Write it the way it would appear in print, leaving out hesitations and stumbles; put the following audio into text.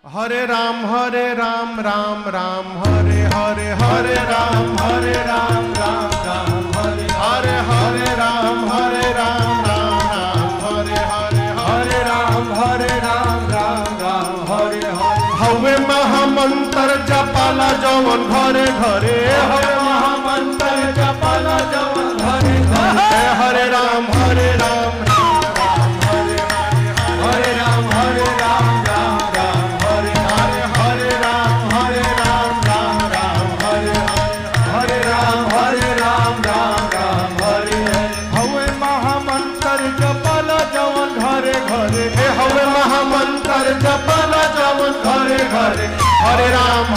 हरे राम राम राम हरे हरे हरे राम राम राम हरे हरे हरे राम राम हरे हरे हरे राम राम हरे हरे हवे महामंत्र जपाला जवन घरे घरे हवे महामंत्र जपाला जवन घरे घरे हरे राम हवे महामंत्र जपाला जवन घरे घरे हरे राम